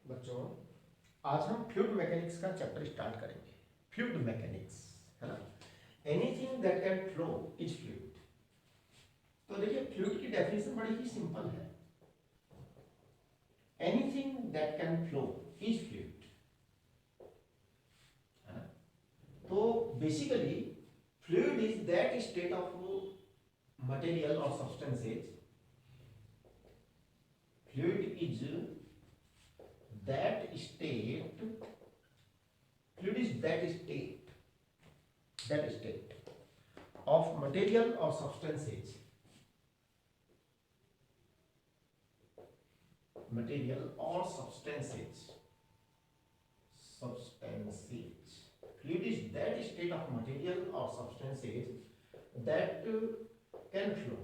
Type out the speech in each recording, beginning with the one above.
बच्चों, आज हम फ्लूइड मैकेनिक्स का चैप्टर स्टार्ट करेंगे। फ्लूइड मैकेनिक्स है ना, anything that can flow is fluid. तो देखिए, फ्लूइड की डेफिनेशन बड़ी ही सिंपल है। Anything that can flow is fluid, है ना। तो basically fluid is that state of material और substances. Fluid is that state, fluid is that state of material or substances, material or substances, fluid is that state of material or substances that can flow.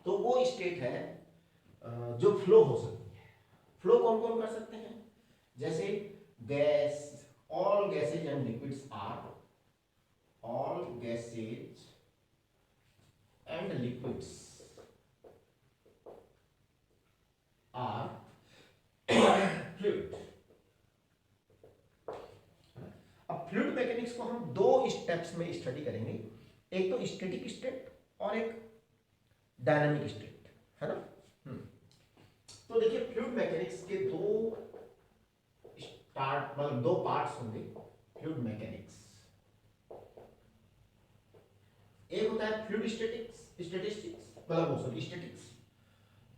तो वो state है जो flow हो सकती है। Flow कौन कौन कर सकते हैं? जैसे gas, all gases and liquids are, all gases and liquids are fluid. अब फ्लूइड मैकेनिक्स को हम दो स्टेप्स में स्टडी करेंगे, एक तो स्टैटिक स्टेट और एक डायनामिक स्टेट, है ना। तो देखिए, फ्लूइड मैकेनिक्स के दो पार्ट्स होंगे। फ्लूइड मैकेनिक्स एक होता है फ्लूइड स्टैटिस्टिक्स,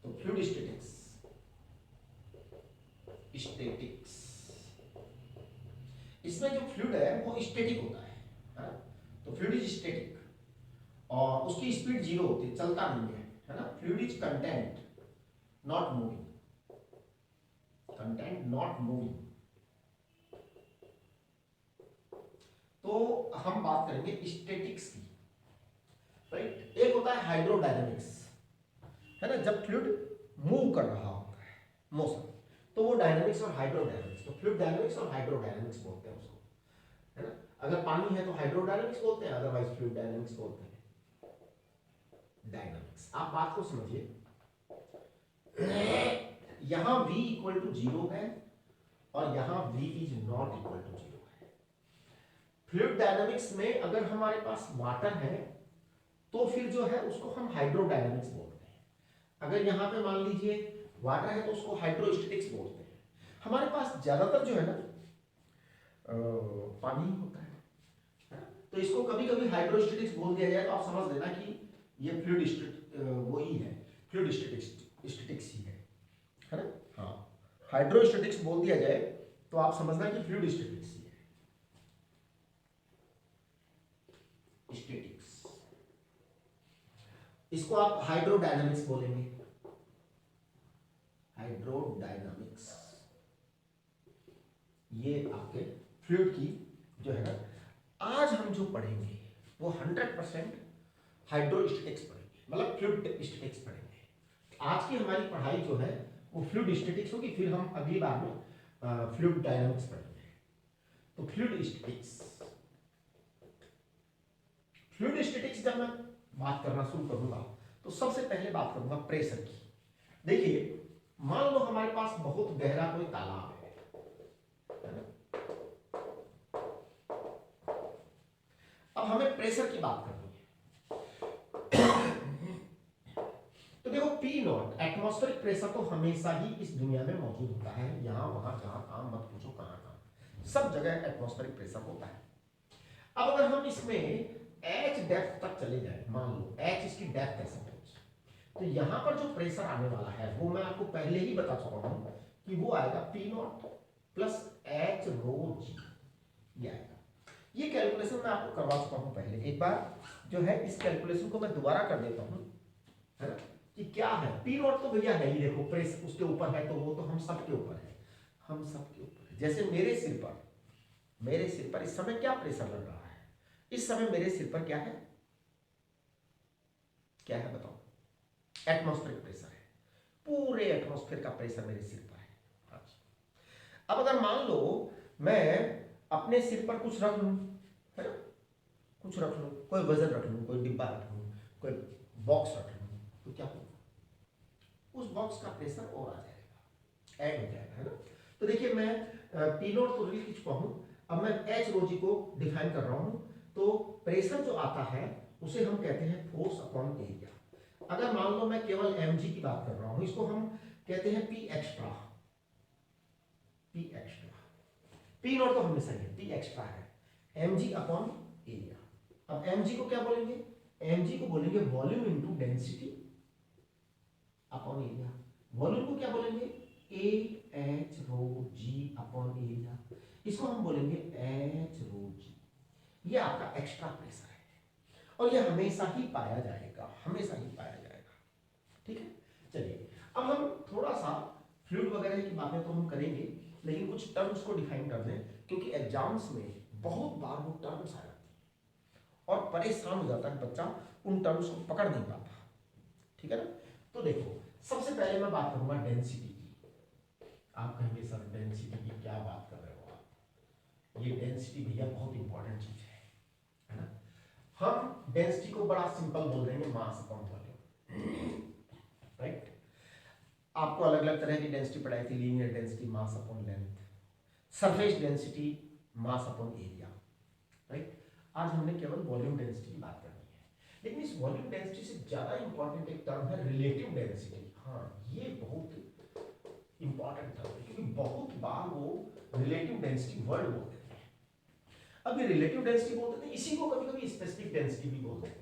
तो फ्लूइड स्टैटिक्स, इसमें जो फ्लूइड है वो स्टैटिक होता है ना? तो फ्लूइड इज स्टैटिक और उसकी स्पीड जीरो होती है, चलता नहीं है ना। Fluid is content not moving, तो हम बात करेंगे स्टैटिक्स की, राइट। एक होता है हाइड्रोडायनामिक्स, है ना, जब फ्लूइड मूव कर रहा होता है, मोशन, तो वो डायनामिक्स और हाइड्रोडायनामिक्स, तो फ्लूइड डायनामिक्स और हाइड्रोडायनामिक्स बोलते हैं उसको, है ना। अगर पानी है तो हाइड्रोडायनामिक्स बोलते हैं, अदरवाइज फ्लूइड डायनामिक्स बोलते हैं। डायनामिक्स, आप बात को समझिए। यहां v इक्वल टू 0 है और यहां v is not equal to 0 है। फ्लूइड डायनामिक्स में अगर हमारे पास वाटर है तो फिर जो है उसको हम हाइड्रोडायनामिक्स बोलते हैं। अगर यहां पे मान लीजिए वाटर है तो उसको हाइड्रोस्टैटिक्स बोलते हैं। हमारे पास ज्यादातर जो है ना पानी होता है, तो इसको कभी कभी हाइड्रोस्टैटिक्स बोल दिया जाए तो आप समझ लेना कि ये फ्लूइड वही है, फ्लूइड स्टैटिक्स ही है ना। हाँ, हाइड्रोस्टैटिक्स बोल दिया जाए तो आप समझना कि फ्लूइड स्टैटिक्स ही है। स्टैटिक्स, इसको आप हाइड्रोडायनामिक्स बोलेंगे, हाइड्रोडायनामिक्स। ये आपके फ्लूइड की जो है ना, आज हम जो पढ़ेंगे वो 100% हाइड्रोस्टैटिक्स पढ़ेंगे, मतलब फ्लूइड स्टैटिक्स पढ़ेंगे। आज की हमारी पढ़ाई जो है वो फ्लूइड स्टैटिक्स होगी, फिर हम अगली बार में फ्लूइड डायनामिक्स पढ़ेंगे। तो फ्लूइड स्टैटिक्स जब मैं बात करना शुरू करूंगा तो सबसे पहले बात करूंगा प्रेशर की। देखिए, मान लो हमारे पास बहुत गहरा कोई तालाब है ना? अब हमें प्रेशर की बात करनी है। तो देखो, पी नॉट एटमॉस्फेरिक प्रेशर तो हमेशा ही इस दुनिया में मौजूद होता है, यहां वहां जहां कहां मत पूछो, कहां सब जगह एटमॉस्फेरिक प्रेशर होता है। अब अगर हम इसमें H डेप्थ तक चले जाए, मान लो H इसकी डेप्थ है सपोज, तो यहां पर जो प्रेशर आने वाला है वो मैं आपको पहले ही बता चुका हूं कि वो आएगा P नॉट प्लस H रो जी, ये आएगा। ये कैलकुलेशन मैं आपको करवा चुका हूं पहले एक बार, जो है इस कैलकुलेशन को मैं दोबारा कर देता हूं, है ना, कि क्या है। P नॉट तो भैया है ही, देखो प्रेस उसके ऊपर है तो वो तो हम सबके ऊपर है, हम सबके ऊपर है। जैसे मेरे सिर पर इस समय क्या प्रेशर लग रहा है? इस समय मेरे सिर पर क्या है बताओ? एटमॉस्फेरिक प्रेशर है, पूरे एटमॉस्फेयर का प्रेशर मेरे सिर पर है। अब अगर मान लो मैं अपने सिर पर कुछ रख लूं, है ना, कुछ रख लूं, कोई वजन रख लूं, कोई डिब्बा रख लूं, कोई बॉक्स रख लूं, तो क्या होगा? उस बॉक्स का प्रेशर और आ जाएगा, ऐड हो जाएगा, है ना। तो देखिए मैं पी नॉट तो लिख चुका हूँ, अब मैं एच रो जी को डिफाइन कर रहा हूँ। तो प्रेशर जो आता है उसे हम कहते हैं फोर्स अपॉन एरिया। अगर मान लो मैं केवल mg की बात कर रहा हूँ, इसको हम कहते हैं पी एक्स्ट्रा। पी नॉट तो हमेशा ही है, पी एक्स्ट्रा है, mg अपॉन एरिया। अब mg को क्या बोलेंगे, mg को बोलेंगे volume into density upon area. Volume को क्या बोलेंगे, A H rho G upon area. इसको हम बोलेंगे एच रो जी। ये आपका एक्स्ट्रा प्रेशर है और ये हमेशा ही पाया जाएगा, हमेशा ही पाया जाएगा, ठीक है। चलिए अब हम थोड़ा सा फ्लूइड वगैरह की बातें तो हम करेंगे, लेकिन कुछ टर्म्स को डिफाइन कर दें, क्योंकि एग्जाम्स में बहुत बार वो टर्म्स आ जाती है और परेशान हो जाता है बच्चा, उन टर्म्स को पकड़ नहीं पाता, ठीक है ना। तो देखो सबसे पहले मैं बात करूंगा डेंसिटी की। आप कहेंगे सर डेंसिटी की क्या बात कर रहे हो आप, ये डेंसिटी भैया बहुत इंपॉर्टेंट चीज है ना। हम डेंसिटी को बड़ा सिंपल बोल देंगे, मास अपॉन वॉल्यूम, राइट। आपको अलग अलग तरह की डेंसिटी पढ़ाई थी, linear density mass upon length, surface density mass upon area, right. आज हमने केवल वॉल्यूम डेंसिटी की बात करनी है, लेकिन इस वॉल्यूम डेंसिटी से ज्यादा इंपॉर्टेंट एक टर्म है रिलेटिव डेंसिटी। हाँ ये बहुत इंपॉर्टेंट टर्म है, क्योंकि बहुत बार वो रिलेटिव डेंसिटी वर्ड बोलते हैं। अब ये रिलेटिव डेंसिटी बोलते थे, इसी को कभी कभी स्पेसिफिक डेंसिटी भी बोलते हैं।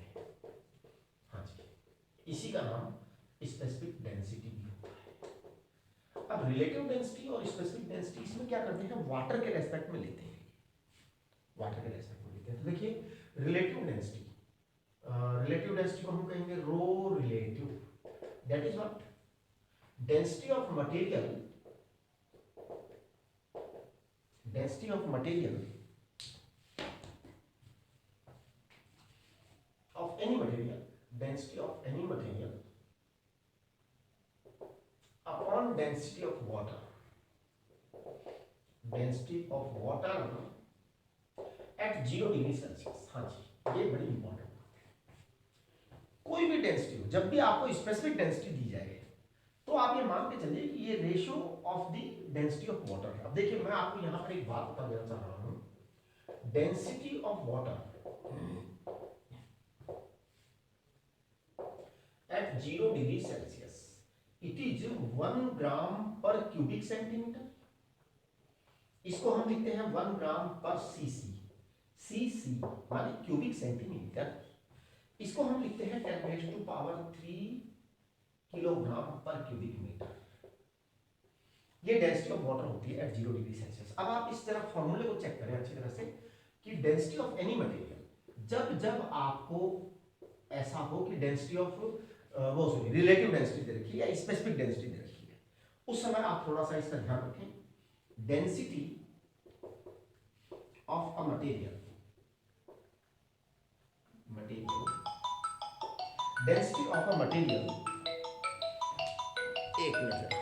हाँ जी, इसी का नाम स्पेसिफिक डेंसिटी भी होता है। अब रिलेटिव डेंसिटी और स्पेसिफिक डेंसिटी इसमें क्या करते हैं, वाटर के रेस्पेक्ट में लेते हैं, वाटर के रेस्पेक्ट में लेते हैं। तो देखिए रिलेटिव डेंसिटी, रिलेटिव डेंसिटी को हम कहेंगे rho relative, that is what, density of material, density of material of any material, density of any material upon density of water, density of water at 0 degree Celsius. हाँ जी ये बड़ी important बात है। कोई भी डेंसिटी हो, जब भी आपको स्पेसिफिक डेंसिटी दी जाए तो आप ये मान के चलिए कि ये ratio of the density of water है। अब देखिए मैं आपको यहां पर एक बात बता देना चाह रहा हूं, density of water at 0 degree Celsius it is 1 ग्राम पर क्यूबिक सेंटीमीटर। इसको हम लिखते हैं 1 ग्राम पर सीसी, सीसी माने क्यूबिक सेंटीमीटर। इसको हम लिखते हैं 10⁻³ किलोग्राम पर क्यूबिक मीटर। ये डेंसिटी ऑफ वाटर होती है एट 0 डिग्री सेल्सियस। अब आप इस तरह फॉर्मूले को चेक करें अच्छी तरह से कि डेंसिटी ऑफ एनी मटेरियल, जब जब आपको ऐसा हो कि डेंसिटी ऑफ वो सॉरी रिलेटिव डेंसिटी दे रखी है या स्पेसिफिक डेंसिटी दे रखी है, उस समय आप थोड़ा सा इसका ध्यान रखें। Density of a material, density of a material, एक minute,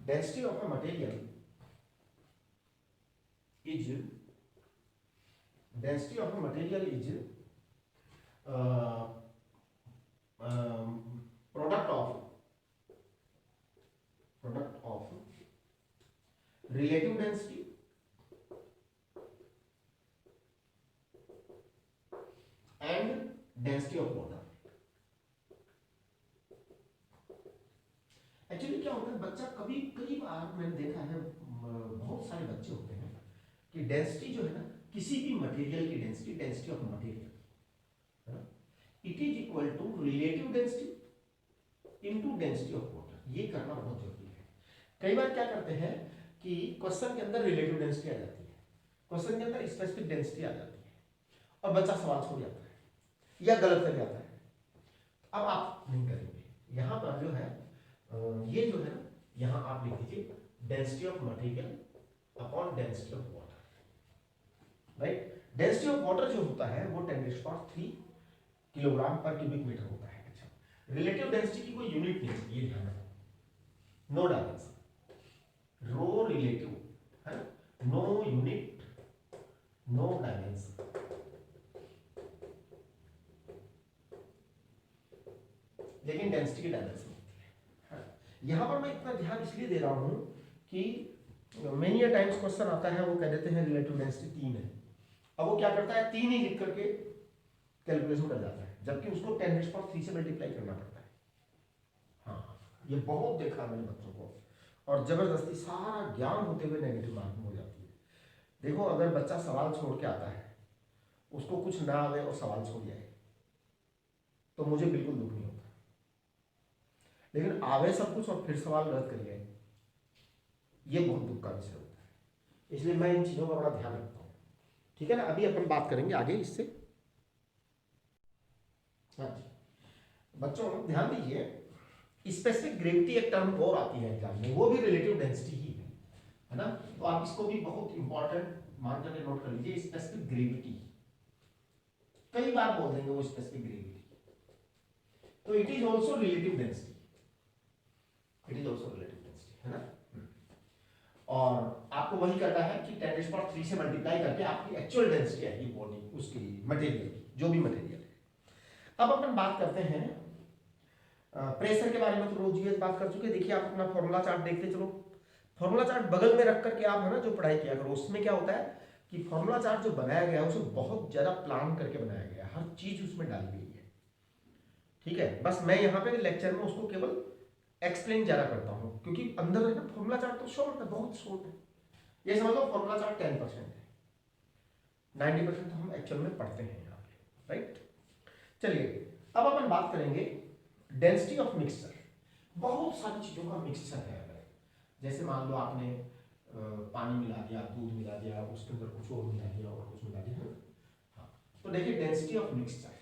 density of a material is, density of a material is product of relative density and density of water। Actually क्या होता है, बच्चा कभी कई बार मैंने देखा है, बहुत सारे बच्चे होते हैं कि डेंसिटी जो है ना किसी भी मटेरियल की density, density of material it is equal to relative density into density of water. ये करना बहुत जरूरी है। कई बार क्या करते हैं कि क्वेश्चन के अंदर रिलेटिव डेंसिटी आ जाती है, क्वेश्चन के अंदर स्पेसिफिक डेंसिटी आ जाती है और बच्चा सवाल छोड़ जाता है या गलत कर जाता है। अब आप नहीं करेंगे, यहाँ पर जो है ये जो है ना, यहाँ आप लिख दीजिए density of material upon density of water, right. Density of water जो होता है वो 10⁻³ किलोग्राम पर क्यूबिक मीटर होता है। अच्छा, रिलेटिव डेंसिटी की कोई यूनिट नहीं है, ये ध्यान रखो, नो डायमेंशन, रो रिलेटिव है, नो यूनिट, नो डायमेंशन। लेकिन डेंसिटी की डायमेंशन होती है। यहाँ पर मैं इतना ध्यान इसलिए दे रहा हूँ कि मेनी अ टाइम्स क्वेश्चन आता है, वो कह देते हैं रिलेटिव डेंसिटी 3 है, अब वो क्या करता है 3 ही लिख करके कैलकुलेशन कर जाता है, जबकि उसको 10⁻³ से मल्टीप्लाई करना पड़ता है। हाँ, ये बहुत देखा मैंने बच्चों को, और जबरदस्ती सारा ज्ञान होते हुए नेगेटिव मार्किंग हो जाती है। देखो अगर बच्चा सवाल छोड़ के आता है, उसको कुछ ना आवे और सवाल छोड़ जाए तो मुझे बिल्कुल दुख नहीं होता, लेकिन आवे सब कुछ और फिर सवाल गलत कर गए, ये बहुत दुख का विषय होता है। इसलिए मैं इन चीज़ों का बड़ा ध्यान रखता हूँ, ठीक है ना। अभी अपन बात करेंगे आगे इससे। हाँ जी बच्चों ध्यान दीजिए, स्पेसिफिक ग्रेविटी एक टर्म और आती है एग्जाम में, वो भी रिलेटिव डेंसिटी ही है ना, तो आप इसको भी बहुत इंपॉर्टेंट मान करके नोट कर लीजिए। स्पेसिफिक ग्रेविटी कई बार बोल देंगे वो स्पेसिफिक ग्रेविटी, तो it is also relative density, it is also relative density है ना। और आपको वही करना है कि 10⁻³ से मल्टीप्लाई करके आपकी एक्चुअल डेंसिटी आएगी बॉडी उसकी मटेरियल की, जो भी मटेरियल है। अब अपन बात करते हैं प्रेशर के बारे में, तो रोज ये बात कर चुके। देखिए आप अपना फॉर्मूला चार्ट देखते चलो, फॉर्मूला चार्ट बगल में रख करके आप है ना जो पढ़ाई किया करो, उसमें क्या होता है कि फॉर्मूला चार्ट जो बनाया गया है उसे बहुत ज्यादा प्लान करके बनाया गया है, हर चीज उसमें डाली गई है, ठीक है। बस मैं यहाँ पे लेक्चर में उसको केवल एक्सप्लेन ज्यादा करता हूँ, क्योंकि अंदर है ना फॉर्मूला चार्ट तो शॉर्ट है, बहुत शॉर्ट है। ये समझ लो फॉर्मूला चार्ट 10% है, 90% तो हम एक्चुअल में पढ़ते हैं यहाँ पे, राइट। चलिए अब अपन बात करेंगे डेंसिटी ऑफ मिक्सचर। बहुत सारी चीजों का मिक्सचर है, जैसे मान लो आपने पानी मिला दिया, दूध मिला दिया, उसके अंदर कुछ और मिला दिया और कुछ मिला दिया, हाँ। तो देखिए डेंसिटी ऑफ मिक्सचर,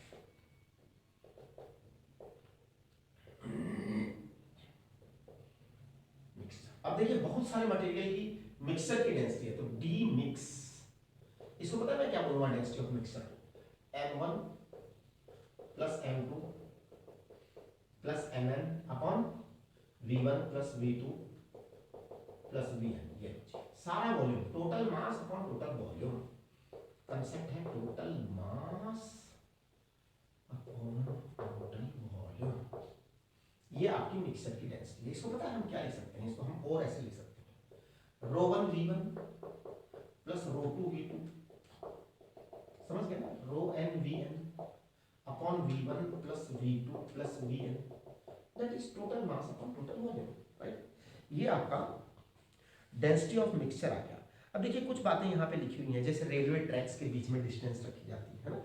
अब देखिए बहुत सारे मटेरियल की मिक्सचर की डेंसिटी है, तो डी मिक्स, इसको पता है मैं क्या बोलूंगा density of mixture, m1 plus m2 plus mn upon v1 plus v2 plus vn, ये सारा volume, total mass upon total volume. Concept है total mass upon total volume, ये आपकी मिक्सचर की डेंसिटी है। इसको पता है हम क्या लिख सकते हैं, इसको हम और ऐसे लिख सकते हैं, ρ1 v1 प्लस ρ2 v2, समझ गए ना, ρn vn upon v1 plus v2 plus vn, that is total mass upon total volume, right. ये आपका डेंसिटी ऑफ मिक्सचर आ गया। अब देखिए कुछ बातें यहाँ पे लिखी हुई हैं, जैसे रेलवे ट्रैक्स के बीच में डिस्टेंस रखी जाती है ना,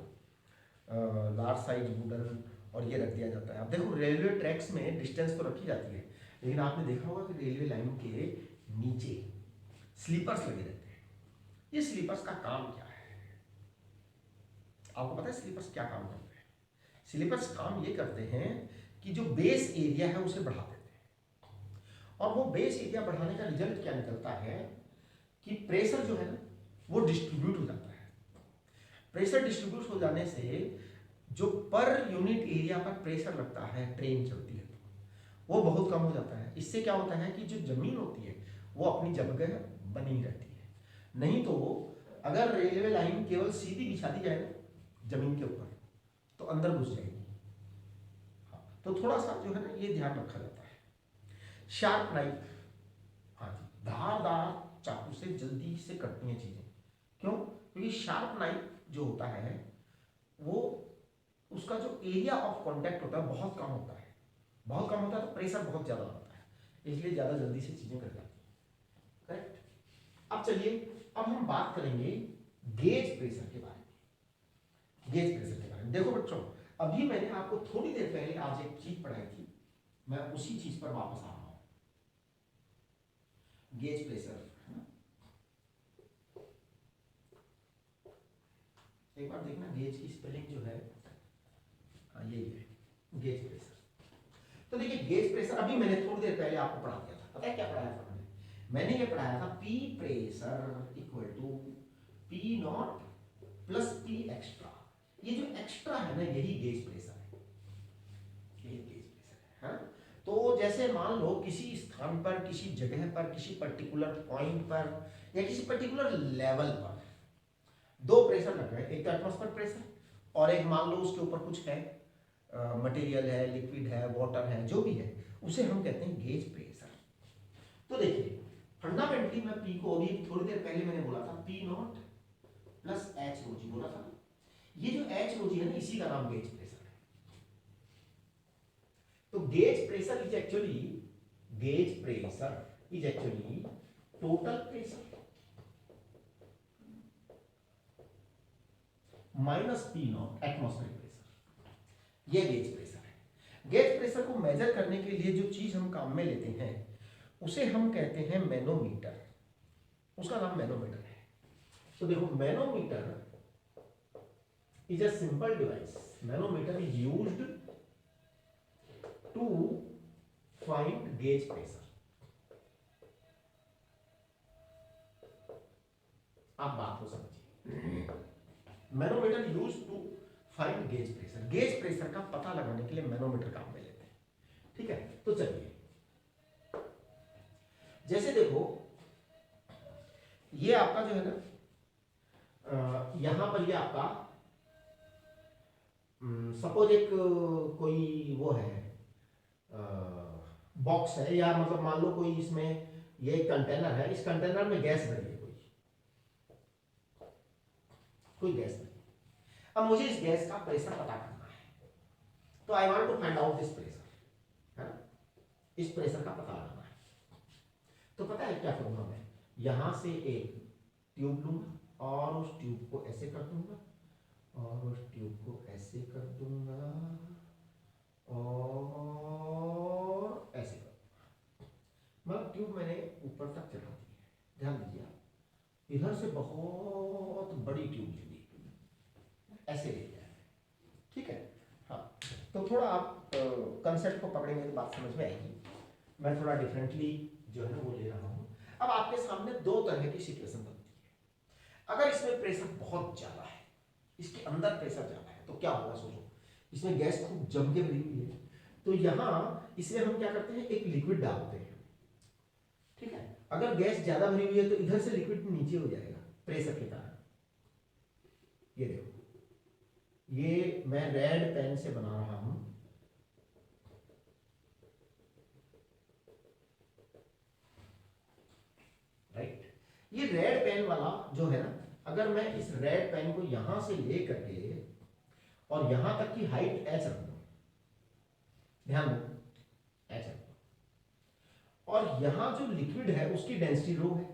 लार्ज साइज वुडन और ये रख दिया जाता है। अब देखो रेलवे ट्रैक्स में डिस्टेंस तो रखी जाती है, लेकिन आपने देखा होगा कि रेलवे लाइन के नीचे स्लीपर्स लगे रहते हैं। ये स्लीपर्स का काम क्या है, आपको पता है स्लीपर्स क्या काम करते हैं? स्लीपर्स काम ये करते हैं कि जो बेस एरिया है उसे बढ़ा देते हैं, और वो बेस एरिया बढ़ाने का रिजल्ट क्या निकलता है कि प्रेशर जो है ना वो डिस्ट्रीब्यूट हो जाता है। प्रेशर डिस्ट्रीब्यूट हो जाने से जो पर यूनिट एरिया पर प्रेशर लगता है, ट्रेन चलती है तो वो बहुत कम हो जाता है। इससे क्या होता है कि जो जमीन होती है वो अपनी जगह बनी रहती है। नहीं तो अगर रेलवे लाइन केवल सीधी बिछा दी जाए ना जमीन के ऊपर तो अंदर घुस जाएगी, तो थोड़ा सा जो है ना ये ध्यान रखा जाता है। शार्प नाइफ, हाँ जी, धारदार चाकू से जल्दी से कटती हैं चीजें, क्यों? क्योंकि शार्प नाइफ जो होता है वो उसका जो एरिया ऑफ कांटेक्ट होता है बहुत कम होता है, बहुत कम होता है, तो प्रेशर बहुत ज्यादा होता है, इसलिए ज्यादा जल्दी से चीजें कट जाती हैं, करेक्ट। अब चलिए अब हम बात करेंगे गेज प्रेशर के बारे में। गेज प्रेशर के बारे में देखो बच्चों, अभी मैंने आपको थोड़ी देर पहले आज एक चीज पढ़ाई थी, मैं उसी चीज पर वापस आ रहा हूं। गेज प्रेशर, एक बार देखना गेज की स्पेलिंग जो है यही है गेज प्रेशर। तो देखिए गेज प्रेशर अभी मैंने थोड़ी देर पहले आपको पढ़ा दिया था, पता है क्या पढ़ाया था मैंने ये पढ़ाया था P pressure equal to P not plus P extra. ये जो एक्स्ट्रा है ना यही गेज प्रेशर है, यही गेज प्रेशर है। तो जैसे मान लो किसी स्थान पर, किसी जगह पर, किसी पर्टिकुलर पॉइंट पर या किसी पर्टिकुलर लेवल पर दो प्रेशर लग रहे हैं, एक तो एटमॉस्फेरिक प्रेशर और एक मान लो उसके ऊपर कुछ है मटेरियल है, लिक्विड है, वाटर है, जो भी है उसे हम कहते हैं गेज प्रेशर। तो देखिए फंडामेंटली मैं पी को अभी थोड़ी देर पहले मैंने बोला था P not plus H rho जी बोला था। ये जो एच रो जी है ना इसी का नाम गेज प्रेशर है। तो gauge pressure is actually total pressure minus P not atmospheric pressure. ये गेज प्रेशर है। गेज प्रेशर को मेजर करने के लिए जो चीज हम काम में लेते हैं उसे हम कहते हैं मैनोमीटर। उसका नाम मैनोमीटर है। तो देखो manometer is a simple device. Manometer is used to find gauge pressure. आप बात को समझिए। Manometer use to find gauge pressure. Gauge pressure का पता लगाने के लिए मैनोमीटर काम में लेते हैं। ठीक है, तो चलिए जैसे देखो ये आपका जो है ना यहां पर ये आपका सपोज एक कोई वो है बॉक्स है, या मतलब मान लो कोई इसमें ये कंटेनर है, इस कंटेनर में गैस भरी है, कोई गैस नहीं। अब मुझे इस गैस का प्रेशर पता करना है, तो I want to find out this pressure, है ना, इस प्रेशर का पता लगाना है। तो पता है क्या करूंगा मैं, यहां से एक ट्यूब लूंगा और उस ट्यूब को ऐसे कर दूंगा और उस ट्यूब को ऐसे कर दूंगा और ऐसे कर दूंगा। मतलब ट्यूब मैंने ऊपर तक चढ़ा दी है। ध्यान दीजिए, इधर से बहुत बड़ी ट्यूब ले ली, ऐसे ले लिया है। ठीक है, हाँ। तो थोड़ा आप कंसेप्ट को पकड़ेंगे तो बात समझ में आएगी। मैं थोड़ा डिफरेंटली जो है ना वो ले रहा हूँ। अब आपके सामने दो तरह की सिचुएशन बनती है। अगर इसमें प्रेशर बहुत ज़्यादा है, इसके अंदर प्रेशर ज़्यादा है, तो क्या होगा सोचो। इसमें गैस खूब जम के भरी हुई है, तो यहाँ इसमें हम क्या करते हैं, एक लिक्विड डालते हैं। ठीक है, अगर गैस ज़्यादा भरी हुई है तो इधर से लिक्विड नीचे हो जाएगा प्रेशर के कारण। ये देखो, ये मैं रेड पेन से बना रहा हूं, राइट। ये रेड पेन वाला जो है ना, अगर मैं इस रेड पेन को यहां से ले करके और यहां तक की हाइट एच रख दूं, ध्यान दो एच रख दूं, और यहां जो लिक्विड है उसकी डेंसिटी रो है,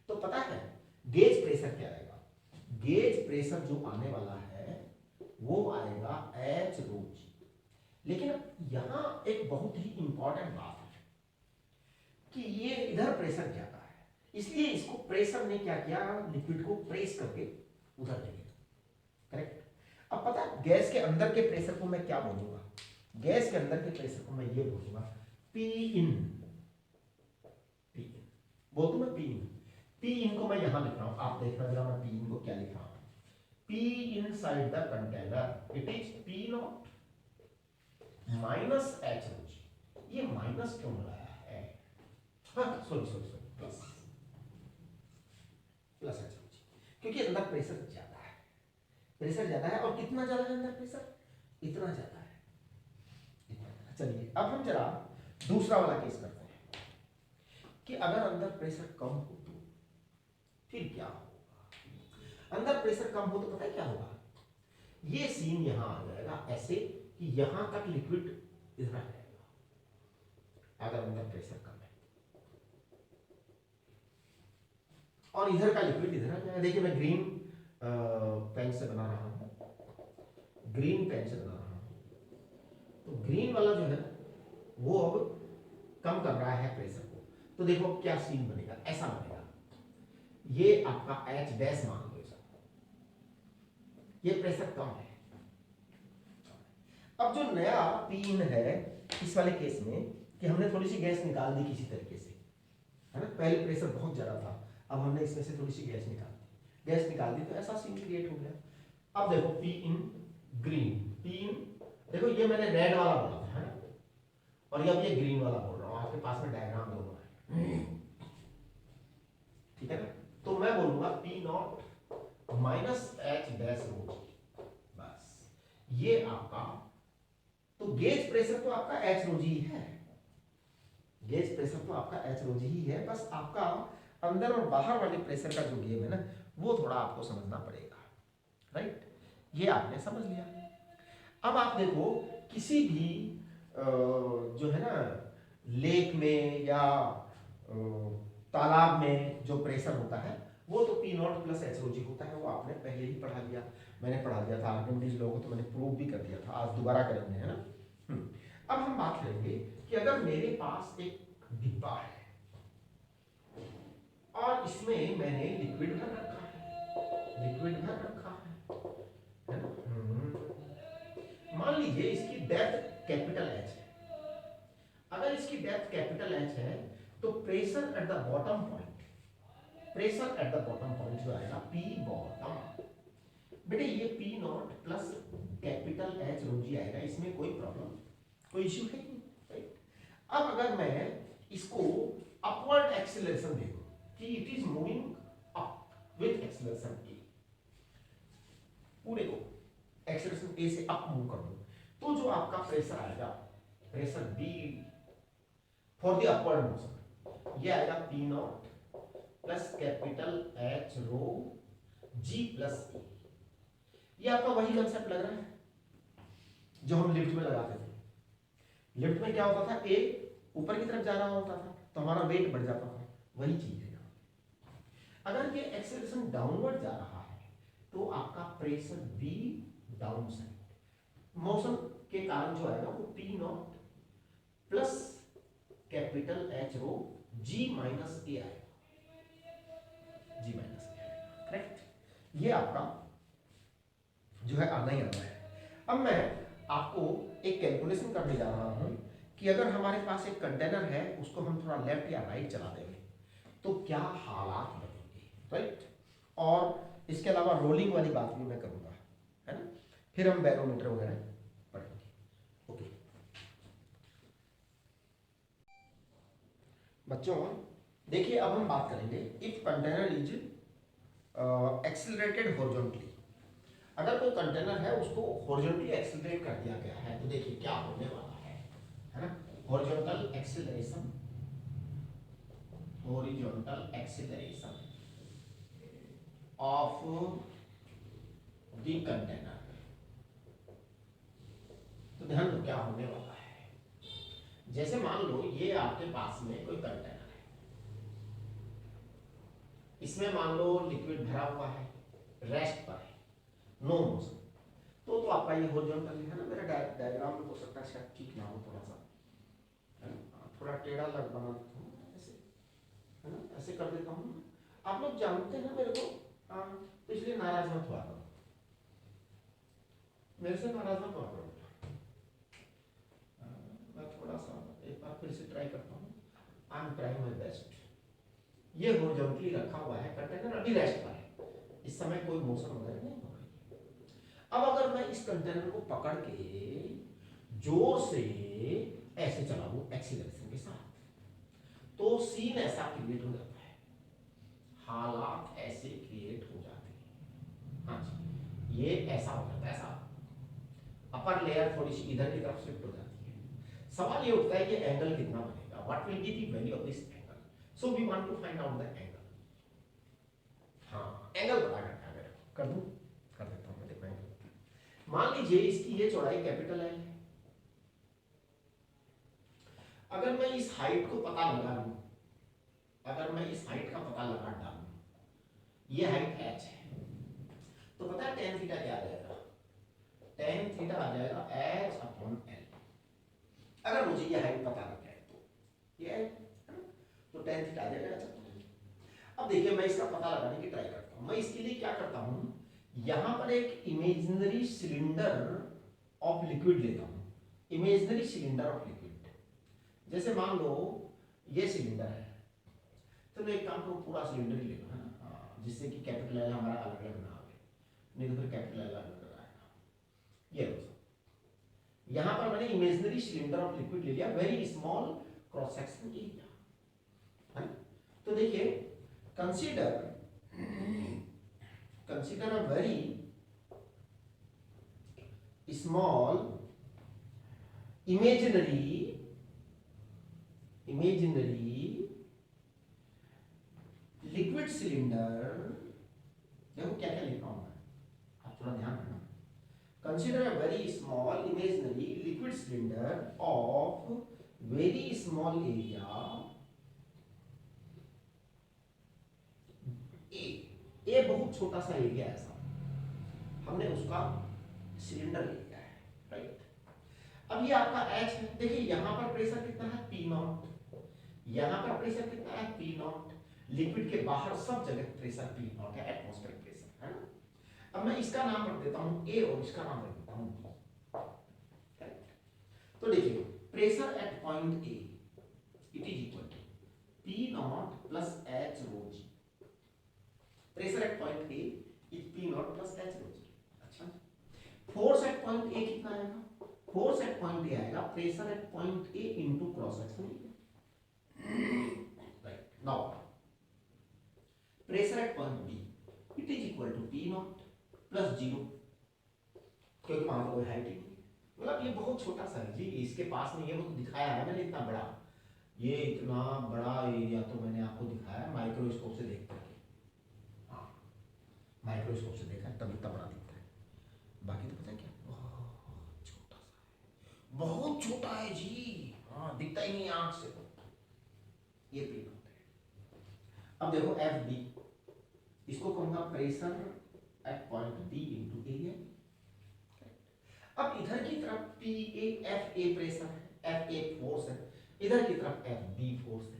तो पता है गेज प्रेशर क्या आएगा। गेज प्रेशर जो आने वाला है वो आएगा एच रो जी। लेकिन यहां एक बहुत ही इंपॉर्टेंट बात है कि ये इधर प्रेशर ज्यादा है, इसलिए इसको प्रेशर ने क्या किया, लिक्विड को प्रेस करके उधर ले गया। करेक्ट। अब पता है गैस के अंदर के प्रेशर को मैं क्या बोलूंगा, गैस के अंदर के प्रेशर को मैं ये बोलूंगा पी इन। बोल दूं मैं पी इन। पी इन को मैं यहां लिख रहा हूं, आप देख रहे हैं मैं पी इन को क्या लिख रहा हूं, P inside the container it is P naught minus H रो जी। ये माइनस क्यों लगाया है, हाँ सॉरी प्लस प्लस H रो जी, क्योंकि अंदर प्रेशर ज्यादा है। प्रेशर ज्यादा है, और कितना ज्यादा है अंदर प्रेशर, इतना ज्यादा है, इतना ज्यादा। चलिए अब हम जरा दूसरा वाला केस करते हैं कि अगर अंदर प्रेशर कम हो तो फिर क्या होगा। अंदर प्रेशर कम हो तो पता है क्या होगा, ये सीन यहां आ जाएगा ऐसे कि यहां तक लिक्विड इधर आ जाएगा अगर अंदर प्रेशर कम है, और इधर का लिक्विड इधर आ जाएगा। देखिए मैं ग्रीन पेन से बना रहा हूं, ग्रीन पेन से बना रहा हूं, तो ग्रीन वाला जो है वो अब कम कर रहा है प्रेशर को। तो देखो क्या सीन बनेगा, ऐसा बनेगा, ये आपका एच डैश मान लो, ये प्रेशर कम है। अब जो नया पीन है इस वाले केस में कि हमने थोड़ी सी गैस निकाल दी किसी तरीके से, है ना, पहले प्रेशर बहुत ज्यादा था, अब हमने इसमें से थोड़ी सी गैस निकाल दी तो ऐसा सीन क्रिएट हो गया। अब देखो P in green, P in देखो ये मैंने रेड वाला बोला था, है ना, और अब ये ग्रीन वाला बोल रहा हूं, आपके पास में डायग्राम दोनों है, ठीक है ना। तो मैं बोलूंगा P not minus H dash rho, बस ये आपका, तो गेज प्रेशर तो आपका एच रो जी है, गेज प्रेशर तो आपका एच रो जी ही है, बस आपका अंदर और बाहर वाले प्रेशर का जो गेम है ना, वो थोड़ा आपको समझना पड़ेगा, राइट। ये आपने समझ लिया। अब आप देखो किसी भी जो है ना लेक में या तालाब में जो प्रेशर होता है वो तो P not plus H rho जी होता है, वो आपने पहले ही पढ़ा लिया, मैंने पढ़ा दिया था, आर्किमिडीज लॉ को तो मैंने प्रूव भी कर दिया था, आज दोबारा करेंगे, है ना। अब हम बात करेंगे कि अगर मेरे पास एक डिब्बा है और इसमें मैंने लिक्विड भर रखा है, लिक्विड भर रखा है ना। मान लीजिए इसकी डेप्थ कैपिटल एच है, अगर इसकी डेप्थ कैपिटल एच है तो pressure at the bottom point, pressure at the bottom point जो आएगा पी बॉटम, बेटे ये P not plus capital H rho g आएगा, इसमें कोई प्रॉब्लम, कोई इश्यू है नहीं, राइट। अब अगर मैं इसको अपवर्ड एक्सीलरेशन दे दूं कि it is moving up with acceleration a, पूरे को एक्सीलरेशन ए से अप मूव कर दूं, तो जो आपका प्रेशर आएगा, pressure b for the upward motion, ये आएगा P not plus capital H rho g plus a. ये आपका वही कंसेप्ट लग रहा है जो हम लिफ्ट में लगाते थे। लिफ्ट में क्या होता था, ए ऊपर की तरफ जा रहा होता था तो हमारा वेट बढ़ जाता था, वही चीज है। अगर ये एक्सेलरेशन डाउनवर्ड जा रहा है तो आपका pressure b down side motion के कारण जो आएगा वो P not plus capital H rho g minus a आएगा, जी माइनस ए आएगा, करेक्ट। ये आपका जो है आना ही आना है। अब मैं आपको एक कैलकुलेशन करने जा रहा हूं कि अगर हमारे पास एक कंटेनर है, उसको हम थोड़ा लेफ्ट या राइट चला देंगे तो क्या हालात बनेंगे, राइट। और इसके अलावा रोलिंग वाली बात भी मैं करूंगा, है ना, फिर हम बैरोमीटर वगैरह पढ़ेंगे। ओके बच्चों, देखिए अब हम बात करेंगे if container is accelerated horizontally, अगर कोई कंटेनर है उसको हॉरिजॉन्टली एक्सिलरेट कर दिया गया है तो देखिए क्या होने वाला है ना। Horizontal acceleration, horizontal acceleration of the container, तो ध्यान दो क्या होने वाला है। जैसे मान लो ये आपके पास में कोई कंटेनर है, इसमें मान लो लिक्विड भरा हुआ है, रेस्ट पर है, नो मोशन, तो आपका ये हॉरिजॉन्टल है ना। मेरा डायग्राम में हो सकता है शायद ठीक ना हो, थोड़ा सा थोड़ा टेढ़ा लग बना देता हूँ ऐसे, है ना, ऐसे कर देता हूँ। आप लोग जानते हैं मेरे को, तो इसलिए नाराज मत हुआ करो, मेरे से नाराज मत हुआ करो। मैं थोड़ा सा एक बार फिर से ट्राई करता हूँ, I am trying my best. ये हॉरिजॉन्टली रखा हुआ है कंटेनर, अभी रेस्ट पर है, इस समय कोई मोशन वगैरह नहीं हो रही है। अब अगर मैं इस कंटेनर को पकड़ के जोर से ऐसे चलाऊं एक्सीलरेशन के साथ, तो सीन ऐसा क्रिएट हो जाता है, हालात ऐसे क्रिएट हो जाते हैं। हाँ जी, ये ऐसा हो जाता है, ऐसा अपर लेयर थोड़ी सी इधर की तरफ शिफ्ट हो जाती है। सवाल ये उठता है कि एंगल कितना बनेगा, what will be the value of this angle, so we want to find out the angle. हाँ एंगल पता करना है, कर दूं, कर देता हूं मैं, देखो एंगल मान लीजिए इसकी ये चौड़ाई कैपिटल एल है। अगर मैं इस हाइट को पता लगा लूं, अगर मैं इस हाइट का पता लगा डालूं, ये हाइट h है, तो पता है tan थीटा क्या आ जाएगा, tan थीटा आ जाएगा h अपॉन l। अगर मुझे ये हाइट पता लग जाए तो ये है ना, तो tan थीटा आ जाएगा h अपॉन l। अब देखिए मैं इसका पता लगाने की ट्राई करता हूं। मैं इसके लिए क्या करता हूं, यहां पर एक इमेजिनरी सिलेंडर ऑफ लिक्विड लेता हूं, इमेजिनरी सिलेंडर ऑफ लिक्विड। जैसे मान लो ये सिलेंडर है, तो मैं एक काम करूं, पूरा सिलेंडर ही ले लो, है ना, जिससे कि कैपिटल एल हमारा अलग अलग ना आए, नहीं तो फिर कैपिटल एल अलग अलग आएगा। ये लो, यहां पर मैंने इमेजिनरी सिलेंडर ऑफ लिक्विड ले लिया, very small cross section area, है। तो देखिए consider a very small imaginary liquid cylinder, देखो क्या क्या लिखा हूं मैं, आप थोड़ा ध्यान रखना। Consider a very small imaginary liquid cylinder of very small area A बहुत छोटा सा एरिया ऐसा, हमने उसका सिलेंडर ले लिया है, राइट। अब ये आपका H है, देखिए यहां पर प्रेशर कितना है P नॉट, यहां पर प्रेशर कितना है P नॉट, लिक्विड के बाहर सब जगह प्रेशर P नॉट है, एटमॉस्फेरिक प्रेशर है ना। अब मैं इसका नाम रख देता हूं A और इसका नाम रख देता हूं B, राइट। तो देखिए pressure at point A it is equal to P not plus H rho G, pressure at point A is P not plus H rho G। अच्छा, फोर्स एट पॉइंट A कितना आएगा, force at point A आएगा pressure at point A into cross section area, right. Now pressure at point B it is equal to P not plus 0, क्योंकि वहां पर कोई height ही नहीं है, मतलब ये बहुत छोटा सा है जी, इसके पास नहीं है, वो तो दिखाया है मैंने इतना बड़ा, ये इतना बड़ा एरिया तो मैंने आपको दिखाया माइक्रोस्कोप से देख करके, हाँ माइक्रोस्कोप से देखा है तब इतना बड़ा दिखता है, बाकी तो पता है क्या बहुत छोटा सा है, बहुत छोटा है जी, हाँ दिखता ही नहीं आंख से, ये P नॉट है। अब देखो एफ बी, इसको कहूंगा pressure at point B into area. अब इधर की तरफ P A F A pressure है, एफ ए फोर्स है, इधर की तरफ एफ बी फोर्स है।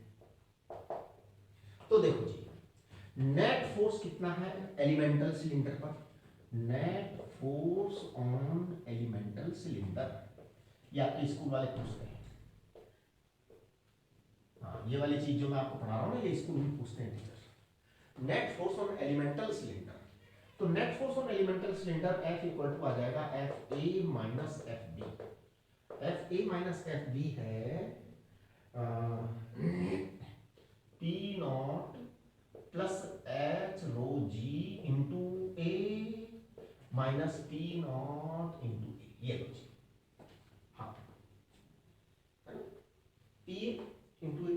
तो देखो जी नेट फोर्स कितना है एलिमेंटल सिलेंडर पर, net force on elemental cylinder, या तो स्कूल वाले पूछते हैं, हाँ ये वाली चीज जो मैं आपको पढ़ा रहा हूँ ये स्कूल में पूछते हैं teacher, net force on elemental cylinder. तो net force on elemental cylinder F equal to आ जाएगा F a minus F b, F a minus F b है P not plus H rho g into a minus P not into a, ये लो जी, हाँ P a into a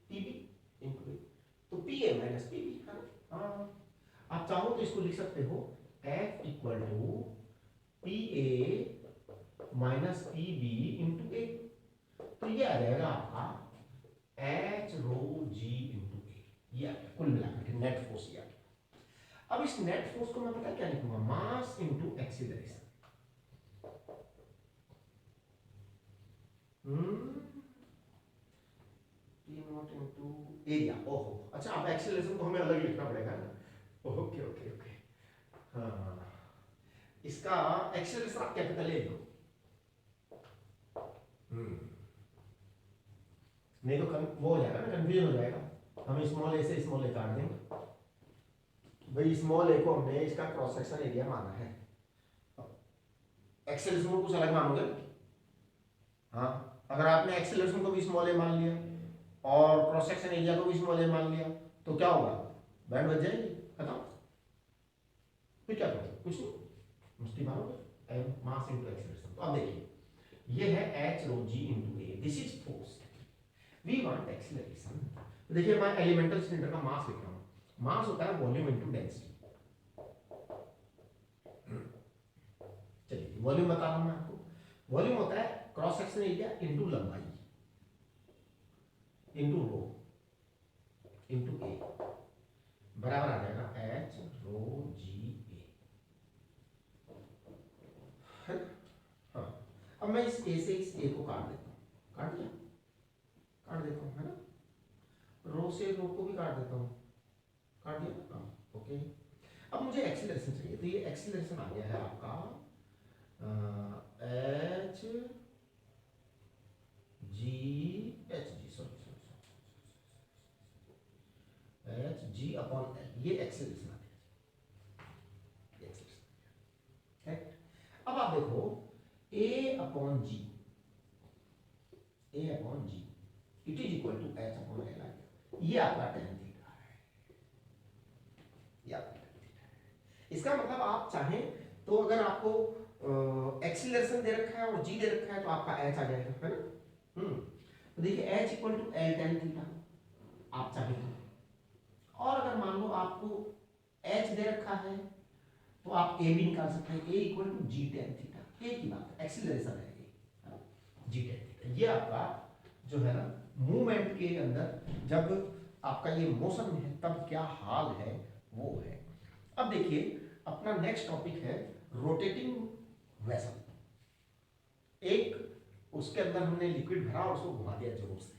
P b into a, तो P a minus P b, हाँ आप चाहो तो इसको लिख सकते हो F equal to P a minus P b into a, तो ये आ जाएगा आपका H rho g into a, ये आ गया कुल मिलाकर के नेट फोर्स ये आ गया। अब इस नेट फोर्स को मैं पता क्या लिखूंगा, mass into acceleration, P not into area, ओहो अच्छा अब एक्सीलरेशन को हमें अलग लिखना पड़ेगा ना, ओके ओके ओके, हाँ इसका एक्सेलरेशन आप कैपिटल ए लो, नहीं तो वो हो जाएगा ना, कंफ्यूजन हो जाएगा, हम स्मॉल ए से स्मॉल ए काट देंगे, भाई स्मॉल ए को हमने इसका क्रॉस सेक्शन एरिया माना है, एक्सेलरेशन को कुछ अलग मानोगे, हाँ अगर आपने एक्सेलरेशन को भी स्मॉल ए मान लिया और क्रॉस सेक्शन एरिया को भी स्मॉल ए मान लिया तो क्या होगा, बैंड बच जाएगी, खत्म, फिर क्या करोगे, कुछ नहीं मुश्किल मारोगे एम मास इनटू एक्सेलरेशन। तो अब देखिए ये है H rho G into A, this is force, we want acceleration. तो देखिए मैं एलिमेंटल सिलेंडर का मास लिख रहा हूं, मास होता है वॉल्यूम इनटू डेंसिटी, चलिए वॉल्यूम बता रहा हूं मैं आपको, वॉल्यूम होता है क्रॉस सेक्शन एरिया इनटू लंबाई इनटू रो इनटू ए, बराबर आ जाएगा एच रो जी ए, हाँ अब मैं इस ए से इस ए को काट देता हूँ, काट दिया, काट देता हूँ है ना, रो से रो को भी काट देता हूँ, काट दिया, हाँ ओके। अब मुझे एक्सीलरेशन चाहिए, तो ये एक्सीलरेशन आ गया है आपका H g sorry H g upon L, ये एक्सीलरेशन आ गया, ये एक्सीलरेशन है। अब आप देखो a upon g it is equal to H upon L आ गया, ये आपका tan थीटा है, ये आपका tan थीटा है। इसका मतलब आप चाहें तो अगर आपको एक्सीलरेशन दे रखा है और जी दे रखा है तो आपका एच आ जाएगा, है ना। तो देखिए H equal to L tan theta आप चाहे तो, और अगर मान लो आपको एच दे रखा है तो आप ए भी निकाल सकते हैं, a equal to g tan theta, एक ही बात, एक्सीलरेशन है ये, जी टेन थीटा। ये आपका जो है ना मूवमेंट के अंदर जब आपका ये मोशन में है तब क्या हाल है वो है। अब देखिए अपना नेक्स्ट टॉपिक है रोटेटिंग वेसल। एक उसके अंदर हमने लिक्विड भरा और उसको घुमा दिया जोर से,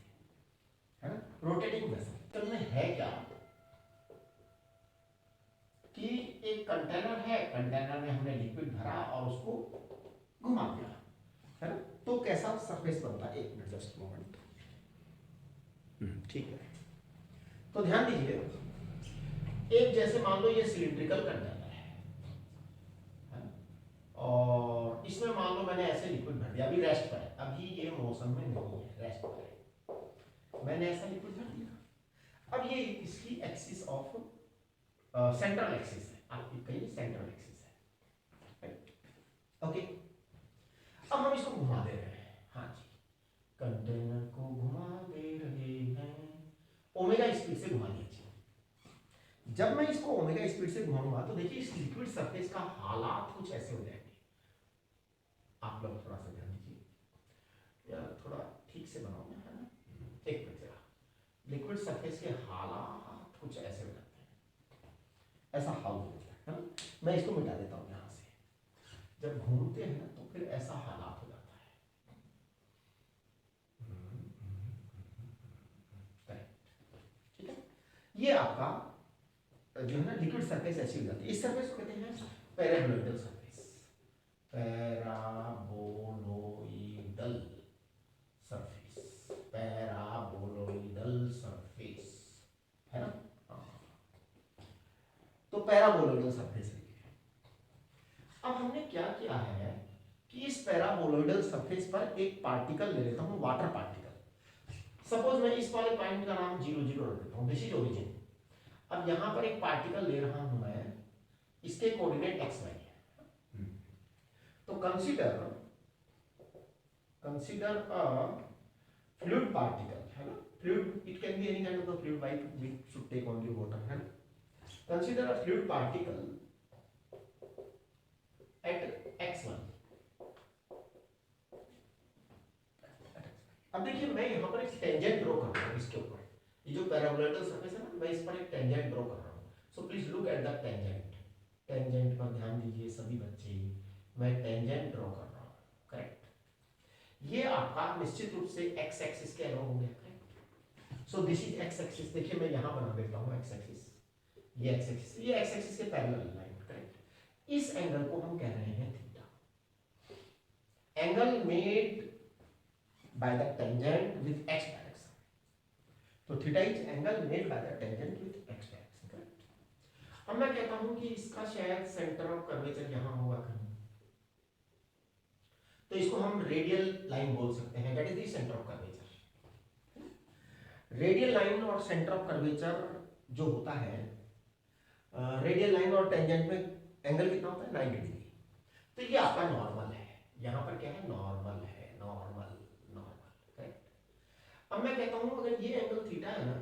है ना। रोटेटिंग वेसल में है क्या कि एक कंटेनर है, कंटेनर में हमने लिक्विड भरा और उसको घुमा दिया, है ना। तो कैसा सरफेस बनता है, एक मिनट जस्ट मोमेंट, ठीक है। तो ध्यान दीजिए, एक जैसे मान लो ये सिलिंड्रिकल कंटेनर है ना? और इसमें मान लो मैंने ऐसे लिक्विड भर दिया, अभी रेस्ट पर है, अभी ये मौसम में नहीं है, रेस्ट पर है, मैंने ऐसा लिक्विड भर दिया। अब ये इसकी एक्सिस ऑफ सेंट्रल एक्सिस है, आपकी कहीं सेंट्रल एक्सिस है, ओके। अब हम इसको घुमा दे रहे हैं, हाँ जी, कंटेनर को घुमा दे रहे हैं, ओमेगा स्पीड से घुमा दीजिए। जब मैं इसको ओमेगा स्पीड से घुमाऊंगा तो देखिए इस लिक्विड सरफेस का हालात कुछ ऐसे हो जाएंगे। आप लोग थोड़ा सा ध्यान दीजिए, यार थोड़ा ठीक से बनाओ ना, है ना। एक मिनट जरा, लिक्विड सरफेस के हालात कुछ ऐसे हो जाते हैं, ऐसा हाल हो जाता है ना। मैं इसको मिटा देता हूँ यहाँ से, जब घूमते हैं तो फिर ऐसा हालात हो जाता है, ठीक है। ये आपका जो है ना लिक्विड सरफेस ऐसी हो जाती है, इस सरफेस को कहते हैं paraboloidal surface, paraboloidal surface, paraboloidal surface, है ना। तो पैराबोलॉइडल सरफेस है। अब हमने क्या किया है कि इस पैराबोलॉइडल सरफेस पर एक पार्टिकल ले लेता हूं, वाटर पार्टिकल। सपोज मैं इस वाले पॉइंट का नाम 0 0 रख देता हूं, दिस इज ओरिजिन। अब यहां पर एक पार्टिकल ले रहा हूं मैं, इसके कोऑर्डिनेट एक्स वाई है। तो कंसीडर अ फ्लूइड पार्टिकल, है ना। Fluid, it can be any kind of the fluid, why we should take only water, है ना। Consider a fluid particle at x1। अब देखिए मैं यहां पर एक टेंजेंट ड्रॉ कर रहा हूं इसके ऊपर, ये जो पैराबोलॉइडल सरफेस है ना, मैं इस पर एक टेंजेंट ड्रॉ कर रहा हूं। So please look at the tangent, tangent पर ध्यान दीजिए सभी बच्चे, मैं टेंजेंट ड्रॉ कर रहा हूं, करेक्ट। ये आपका निश्चित रूप से x एक्सिस के अलोंग हो गया, correct. So this is x axis, देखिए मैं यहां बना देता हूं x एक्सिस, ये x एक्सिस, ये x एक्सिस के पैरेलल लाइन, करेक्ट। इस एंगल को हम कह रहे हैं theta, angle made by the tangent with x direction. तो theta is angle made by the tangent with x direction, correct. अब मैं कहता हूं कि इसका शायद सेंटर ऑफ कर्वेचर यहां होगा कहीं, तो इसको हम रेडियल लाइन बोल सकते हैं, that is the centre of curvature. Radial line और सेंटर ऑफ कर्वेचर जो होता है, रेडियल लाइन और टेंजेंट में एंगल कितना होता है, 90 डिग्री। तो ये आपका नॉर्मल है, यहां पर क्या है, नॉर्मल है, नॉर्मल, अब मैं कहता हूं अगर ये एंगल थीटा है ना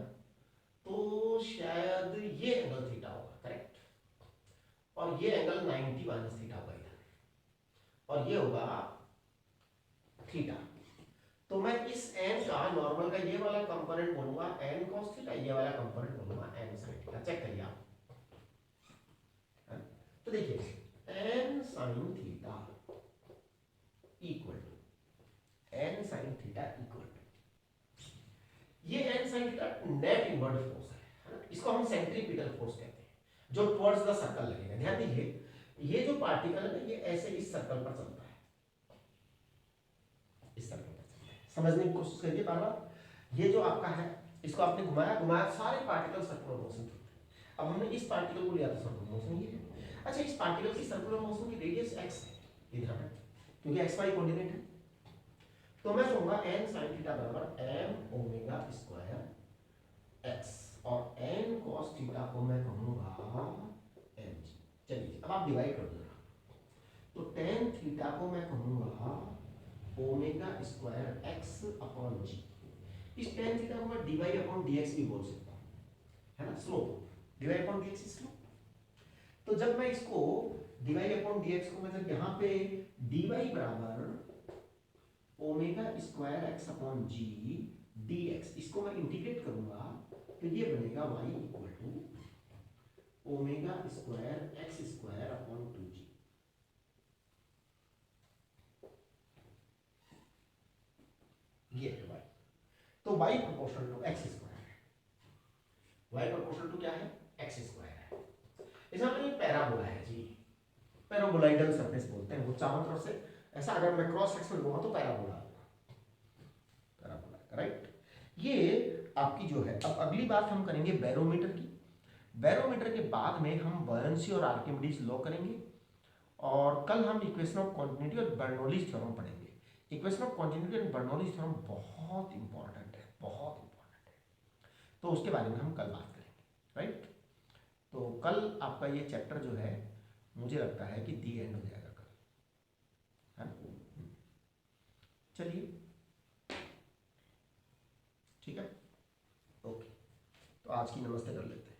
तो शायद ये एंगल थीटा होगा, करेक्ट। और ये एंगल 90 माइनस थीटा होगा इधर, और ये होगा थीटा। तो मैं इस एन का नॉर्मल का ये वाला कंपोनेंट बोलूंगा एन cos थीटा, ये वाला कंपोनेंट बोलूंगा एन sin थीटा। चेक करिए आप, तो देखिए N sin theta equal to N sin theta equal to, ये n sin theta net invert force है ना, इसको हम सेंट्रीपिटल फोर्स कहते हैं, जो टुवर्ड्स द सर्कल लगेगा। ध्यान दीजिए ये जो पार्टिकल है ये ऐसे इस सर्कल पर चलता है, इस सर्कल पर चलता है, समझने की कोशिश करिए बार बार। ये जो आपका है इसको आपने घुमाया घुमाया, सारे पार्टिकल सर्कुलर मोशन थे। अब हमने इस पार्टिकल को लिया था सर्कुलर मोशन, ये है। अच्छा, इस पार्टिकल की सर्कुलर मोशन की रेडियस x है, इधर है क्योंकि x y कोऑर्डिनेट है। तो मैं कहूंगा n sin थीटा बराबर m ओमेगा स्क्वायर x, और n cos थीटा को मैं कहूंगा m। चलिए अब आप डिवाइड कर दो, तो टेन थीटा को मैं कहूंगा omega square X upon G. इस टेन थीटा को मैं D Y upon D X भी बोल सकता हूँ, है ना, slope, D Y upon D X slope. तो जब मैं इसको D Y upon D X को मैं जब यहाँ पे डी वाई बराबर omega square X upon G D X, इसको मैं इंटीग्रेट करूंगा तो ये बनेगा Y equal to omega square X square upon two G. ये है वाई। तो Y proportional to X square है, वाई प्रोपोर्शनल टू क्या है, एक्स स्क्वायर है। इसका मतलब ये पैराबोला है जी, पैराबोलाइडल सरफेस बोलते हैं, वो चारों तरफ से ऐसा अगर मैं क्रॉस सेक्शन लूंगा तो पैराबोला होगा, पैराबोला, राइट। ये आपकी जो है, अब अगली बात हम करेंगे बैरोमीटर की। बैरोमीटर के बाद में हम बॉयंसी और आर्किमिडीज लॉ करेंगे, और कल हम इक्वेशन ऑफ कॉन्टिन्यूटी और बर्नौलीज थ्योरम पढ़ेंगे। Equation of continuity and Bernoulli's theorem बहुत इंपॉर्टेंट है, बहुत इंपॉर्टेंट है, तो उसके बारे में हम कल बात करेंगे, राइट। तो कल आपका ये चैप्टर जो है मुझे लगता है कि दी एंड हो जाएगा कल, है ना। चलिए ठीक है, ओके, तो आज की नमस्ते कर लेते हैं।